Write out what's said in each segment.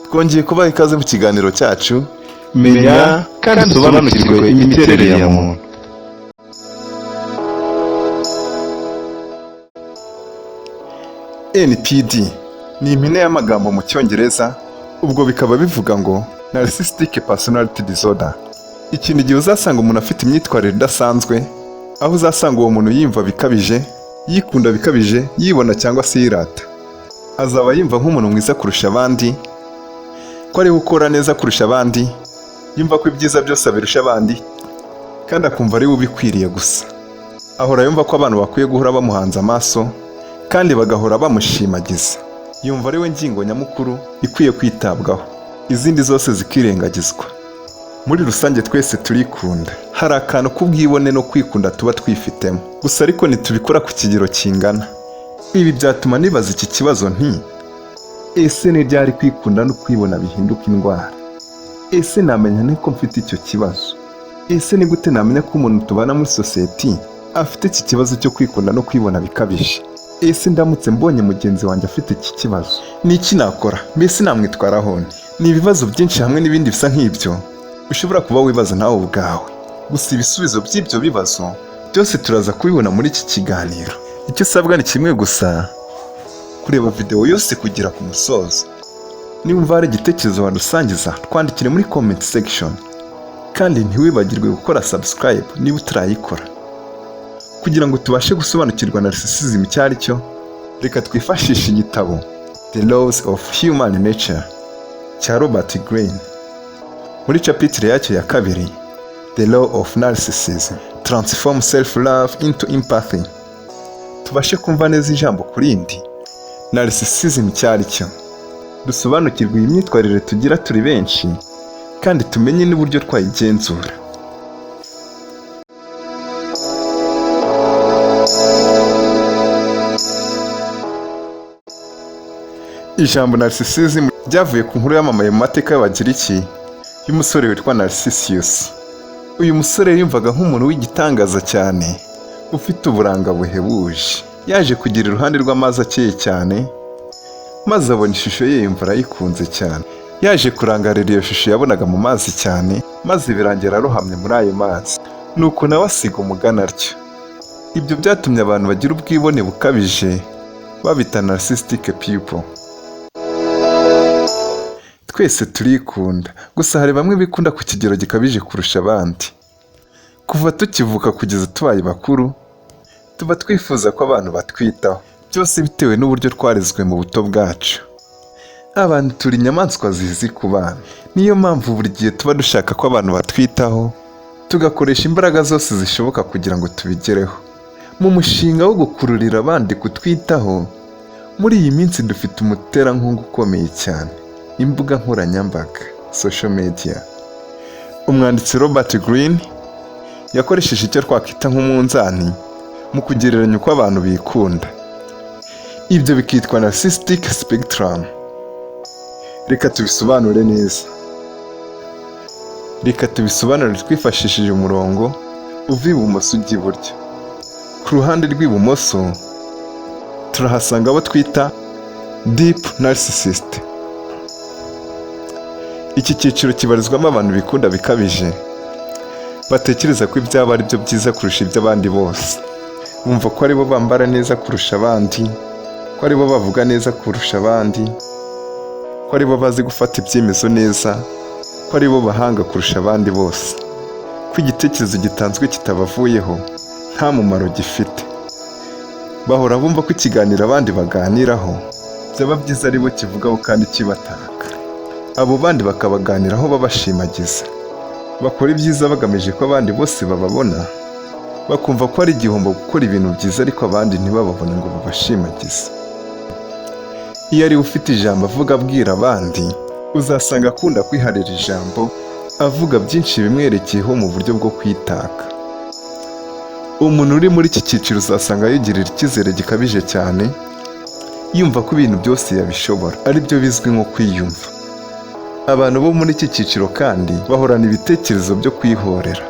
twongeye kubaha ikaze mu kiganiro cyacu menya kandi usobanukirwe imiterere ya muntu. NPD ni impine y'amagambo mu cyongereza, ubwo bikaba bivuga ngo Narcissistic Personality Disorder. Ikintu igihe uzasanga umuntu afite imyitwarire idasanzwe, aho uzasanga uwo muntu yiyumva bikabije, yikunda bikabije, yibona cyangwa se yirata. Azaba yumva nk'umuntu mwiza kurusha abandi, ko ari gukora neza kurusha abandi, yumva ko ibyiza byose abirusha abandi, kandi akumva ari we ubikwiriye gusa. Ahora yumva ko abantu bakwiye guhora bamuhanze amaso, kandi bagahora bamushimagiza. Yumva ari we ngingo nyamukuru ikwiye kwitabwaho, izindi zose zikirengagizwa. Muri rusange twese turikunda. Hari akantu k'ubwibone no kwikunda tuba twifitemo, gusa ariko ntitubikora ku kigero kingana. Ibi byatuma nibaza iki kibazo nti: ese ni ryari kwikunda no kwibona bihinduka indwara? Ese namenya nte ko mfite icyo kibazo? Ese ni gute namenya ko umuntu tubana muri sosiyete afite iki kibazo cyo kwikunda no kwibona bikabije? Ese ndamutse mbonye mugenzi wanjye afite iki kibazo, ni iki nakora? Mbese namwitwaraho nte? Ni ibibazo byinshi hamwe n'ibindi bisa nk'ibyo ushobora kuba wibaza nawe ubwawe. Gusa ibisubizo by'ibyo bibazo byose turaza kubibona muri iki kiganiro. Icyo usabwa ni kimwe gusa: kureba video yose kugera ku musozo. Niba hari igitekerezo wadusangiza, twandikire muri comment section, kandi ntiwibagirwe gukora subscribe niba utarayikora. Kugira ngo tubashe gusobanukirwa Narcissism icyo ari cyo, reka twifashishe igitabo The Laws of Human Nature cya Robert Greene. Muri chapitire yacyo ya kabiri, The Law of Narcissism, Transform Self-Love into Empathy, tubashe kumva neza ijambo ku rindi Narcissism icyo ari cyo, dusobanukirwe iyi myitwarire tugira turi benshi, kandi tumenye n'uburyo twayigenzura. Ijambo Narcissism ryavuye ku nkuru yamamaye mu mateka y'Abagiriki y'umusore witwa Narcissus. Uyu musore yumvaga nk'umuntu w'igitangaza cyane, ufite uburanga buhebuje. Yaje kugira iruhande rw'amazi akeye cyane, maze abona ishusho ye yumva arayikunze cyane. Yaje kurangarira iyo shusho yabonaga mu mazi cyane, maze birangira arohamye muri ayo mazi. Nuko nawe asiga umugana atyo. Ibyo byatumye abantu bagira ubwibone bukabije babita narcissistic people. Twese turikunda, gusa hari bamwe bikunda ku kigero gikabije kurusha abandi. Kuva tukivuka kugeza tubaye bakuru, tuba twifuza ko abantu batwitaho, byose bitewe n'uburyo twarezwe mu buto bwacu. Abantu turi inyamaswa zizi kubana, niyo mpamvu buri gihe tuba dushaka ko abantu batwitaho, tugakoresha imbaraga zose zishoboka kugira ngo tubigereho. Mu mushinga wo gukururira abandi kutwitaho, muri iyi minsi dufite umuterankunga ukomeye cyane: imbuga nkoranyambaga, social media. Umwanditsi Robert Greene yakoresheje icyo twakwita nk'umunzani mu kugereranya uko abantu bikunda. Ibyo bikitwa narcissistic spectrum. Reka tubisobanure neza. Reka tubisobanure twifashishije umurongo uva ibumoso ujya iburyo. Ku ruhande rw'ibumoso turahasanga abo twita deep narcissist. Iki cyiciro kibarizwamo abantu bikunda bikabije, batekereza ko ibyabo ari byo byiza kurusha iby'abandi bose. Bumva ko aribo bambara neza kurusha abandi, ko aribo bavuga neza kurusha abandi, ko aribo bazi gufata ibyemezo neza, ko aribo bahanga kurusha abandi bose. Ko igitekerezo gitanzwe kitabavuyeho nta mumaro gifite. Bahora bumva ko ikiganiro abandi baganiraho byaba byiza aribo kivugaho kandi kibataka. Abo bandi bakabaganiraho babashimagiza. Bakora ibyiza bagamije ko abandi bose bababona, bakumva ko ari igihombo gukora ibintu byiza ariko abandi ntibababone ngo babashimagize. Iyo ari ufite ijambo avuga abwira abandi, uzasanga akunda kwiharira ijambo, avuga byinshi bimwerekeyeho mu buryo bwo kwitaka. Umuntu uri muri iki cyiciro uzasanga yigirira icyizere gikabije cyane, yumva ko ibintu byose yabishobora, ari byo bizwi nko kwiyumva. Abantu bo muri iki cyiciro kandi bahorana ibitekerezo byo kwihorera.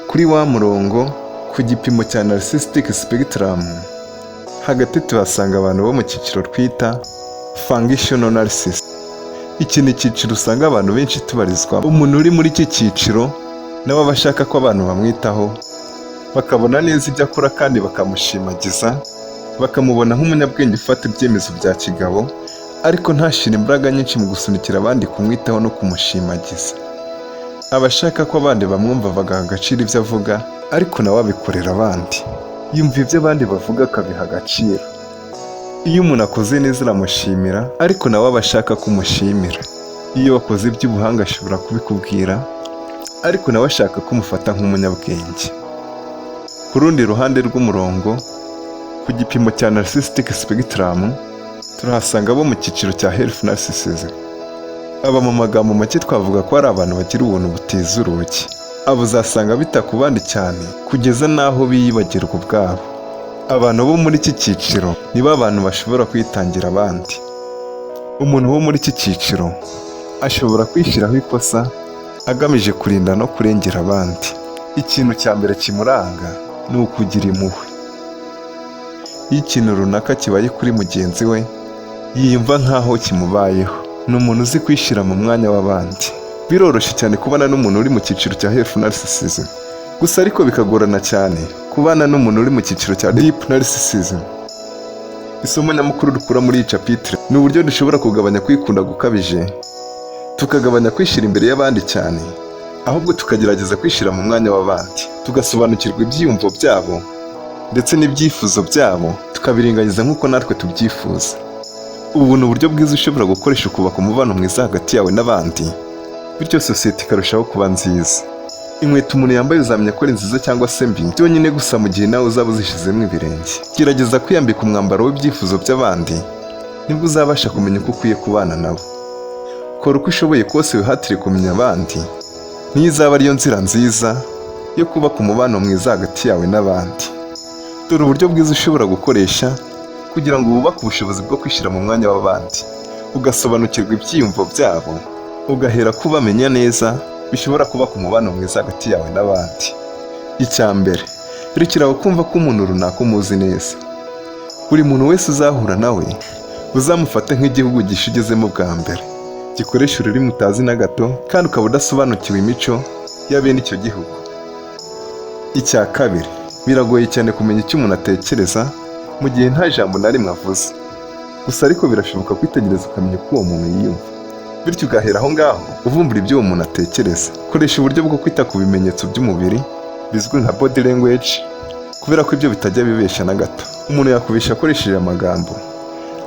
Kuri wa murongo, ku gipimo cya narcissistic spectrum, Hagati tuhasanga abantu bo mu cyiciro twita functional narcissist. Iki ni icyiciro usanga abantu benshi tubarizwa. Umuntu uri muri iki cyiciro nawe aba ashaka ko abantu bamwitaho, bakabona neza ibyo akora kandi bakamushimagiza, bakamubona nk'umunyabwenge ufata ibyemezo bya kigabo, ariko ntashire imbaraga nyinshi mu gusunikira abandi kumwitaho no kumushimagiza. Aba ashaka ko abandi bamwumva bagaha agaciro ibyo avuga, ariko nawe abikorera abandi. Yumva ibyo abandi bavuga akabiha agaciro. Iyo umuntu akoze neza uramushimira, ariko nawe aba ashaka kumushimira. Iyo wakoze iby'ubuhanga ashobora kubikubwira, ariko nawe ashaka kumufata nk'umunyabwenge. Ku rundi ruhande rw'umurongo, ku gipimo cya narcissistic spectrum, turahasanga abo mu cyiciro cya health narcissism. Aba mu magambo make twavuga ko ari abantu bagira ubuntu butiza urugi. Abo uzasanga bita ku bandi cyane kugeza n'aho biyibagirwa ubwabo. Abantu bo muri iki cyiciro nibo abantu bashobora kwitangira abandi. Umuntu wo muri iki cyiciro ashobora kwishyiraho ikosa agamije kurinda no kurengera abandi. Ikintu cya mbere kimuranga ni ukugira impuhwe. Iyo ikintu runaka kibaye kuri mugenzi we, yiyumva nk'aho kimubayeho. Ni umuntu uzi kwishyira mu mwanya w'abandi. Biroroshye cyane kubana n'umuntu uri mu cyiciro cya health narcissism, gusa ariko bikagorana cyane kubana n'umuntu uri mu cyiciro cya deep narcissism. Isomo nyamukuru dukura muri iyi chapitre ni uburyo dushobora kugabanya kwikunda gukabije, tukagabanya kwishyira imbere y'abandi cyane, ahubwo tukagerageza kwishyira mu mwanya w'abandi, tugasobanukirwa ibyiyumvo byabo ndetse n'ibyifuzo byabo, tukabiringaniza nk'uko natwe tubyifuza. Ubu ni uburyo bwiza ushobora gukoresha ukubaka umubano mwiza hagati yawe n'abandi, bityo sosiyete ikarushaho kuba nziza. Inkweto umuntu yambaye uzamenya ko ari nziza cyangwa se mbi byonyine gusa mu gihe nawe uzaba uzishyizemo ibirenge. Gerageza kwiyambika umwambaro w'ibyifuzo by'abandi, nibwo uzabasha kumenya uko ukwiye kubana nabo. Kora uko ushoboye kose wihatire kumenya abandi, niyo izaba ariyo nzira nziza yo kubaka umubano mwiza hagati yawe n'abandi. Dore uburyo bwiza ushobora gukoresha kugira ngo wubake ubushobozi bwo kwishyira mu mwanya w'abandi, ugasobanukirwa ibyiyumvo byabo, ugahera kubamenya neza, bishobora kubaka umubano mwiza hagati yawe n'abandi. Icya mbere, rekeraho kumva ko umuntu runaka umuzi neza. Buri muntu wese uzahura nawe uzamufate nk'igihugu gisha ugezemo bwa mbere, gikoresha ururimi utazi na gato kandi ukaba udasobanukiwe imico ya bene icyo gihugu. Icya kabiri, biragoye cyane kumenya icyo umuntu atekereza mu gihe nta jambo na rimwe avuze, gusa ariko birashoboka kwitegereza ukamenya uko uwo muntu yiyumva, bityo ugahera aho ngaho uvumbura ibyo uwo muntu atekereza. Koresha uburyo bwo kwita ku bimenyetso by'umubiri bizwi nka body language, kubera ko ibyo bitajya bibeshya na gato. Umuntu yakubesha akoresheje amagambo,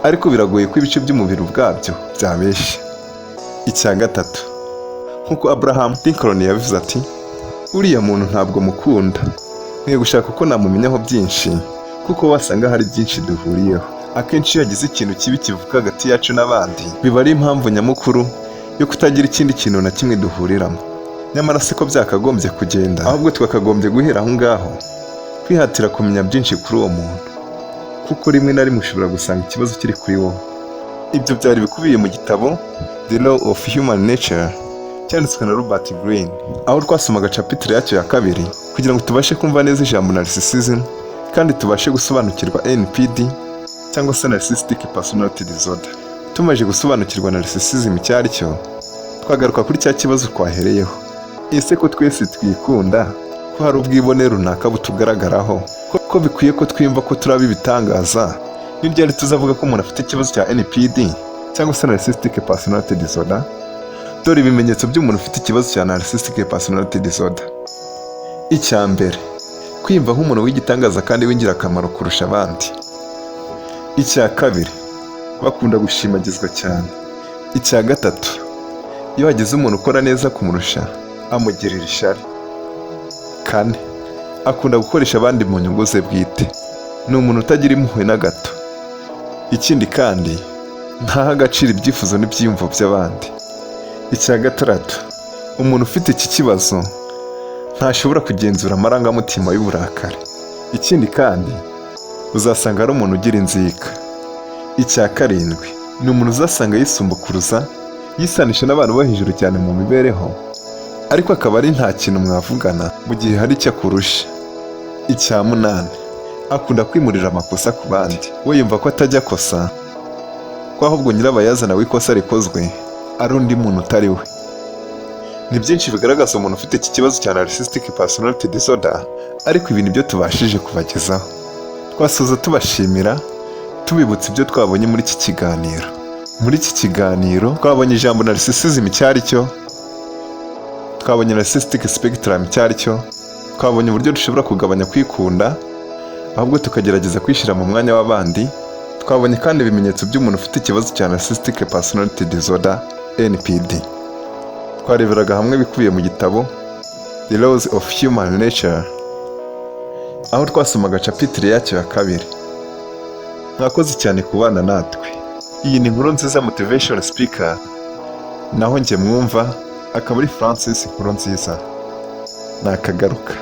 ariko biragoye ko ibice by'umubiri ubwabyo byabeshya. Icya gatatu, nk'uko Abraham Lincoln yabivuze ati, uriya muntu ntabwo mukunda, nkwiye gushaka uko namumenyaho byinshi, kuko wasanga hari byinshi duhuriyeho. Akenshi iyo hagize ikintu kibi kivuka hagati yacu n'abandi, biba ari impamvu nyamukuru yo kutagira ikindi kintu na kimwe duhuriramo. Nyamara siko byakagombye kugenda, ahubwo twakagombye guhera aho ngaho kwihatira kumenya byinshi kuri uwo muntu, kuko rimwe na rimwe ushobora gusanga ikibazo kiri kuri wowe. Ibyo byari bikubiye mu gitabo The Law of Human Nature cyanditswe na Robert Greene, aho twasomaga chapitre yacyo ya kabiri kugira ngo tubashe kumva neza ijambo narcissism kandi tubashe gusobanukirwa NPD cyangwa se Narcissistic Personality Disorder. Tumaze gusobanukirwa narcissism icyo ari cyo, twagaruka kuri cya kibazo twahereyeho. Ese ko twese twikunda, ko hari ubwibone runaka butugaragaraho, ko bikwiye ko twimva ko turi ibitangaza, ni ryari tuzavuga ko umuntu afite ikibazo cya NPD cyangwa se Narcissistic Personality Disorder? Dore ibimenyetso by'umuntu ufite ikibazo cya Narcissistic Personality Disorder. Icya mbere, kwiyumva nk'umuntu w'igitangaza kandi w'ingirakamaro kurusha abandi. Icya kabiri, bakunda gushimagizwa cyane. Icya gatatu, iyo hagize umuntu ukora neza kumurusha, amugirira ishyari. Kane, akunda gukoresha abandi mu nyungu ze bwite. Ni umuntu utagira impuhwe na gato. Ikindi kandi, ntaha agaciro ibyifuzo n'ibyiyumvo by'abandi. Icya gatandatu, umuntu ufite iki kibazo ntashobora kugenzura amarangamutima y'uburakari. Ikindi kandi, uzasanga ari umuntu ugira inzika. Icya karindwi, ni umuntu uzasanga yisumbukuruza, yisanisha n'abantu bo hejuru cyane mu mibereho, ariko akaba ari nta kintu mwavugana mu gihe hari icyo akurusha. Icya munani, akunda kwimurira amakosa ku bandi. We yumva ko atajya akosa, ko ahubwo nyirabayazana w'ikosa rikozwe ari undi muntu utari we. Ni byinshi bigaragaza umuntu ufite iki kibazo cya narcissistic personality disorder, ariko ibi nibyo tubashije kubagezaho. Twasoza tubashimira, tubibutsa ibyo twabonye muri iki kiganiro. Muri iki kiganiro twabonye ijambo narcissism icyo ari cyo, twabonye narcissistic spectrum icyo ari cyo, twabonye uburyo dushobora kugabanya kwikunda ahubwo tukagerageza kwishyira mu mwanya w'abandi. Twabonye kandi ibimenyetso by'umuntu ufite ikibazo cya narcissistic personality disorder NPD. Twareberaga hamwe ibikubiye mu gitabo The Laws of Human Nature, aho twasomaga capitire yacyo ya 2. Mwakoze cyane kubana natwe. Iyi ni Inkuru nziza motivation speaker, naho njye mwumva akaba ari Francis Inkuru nziza. Nakagaruka.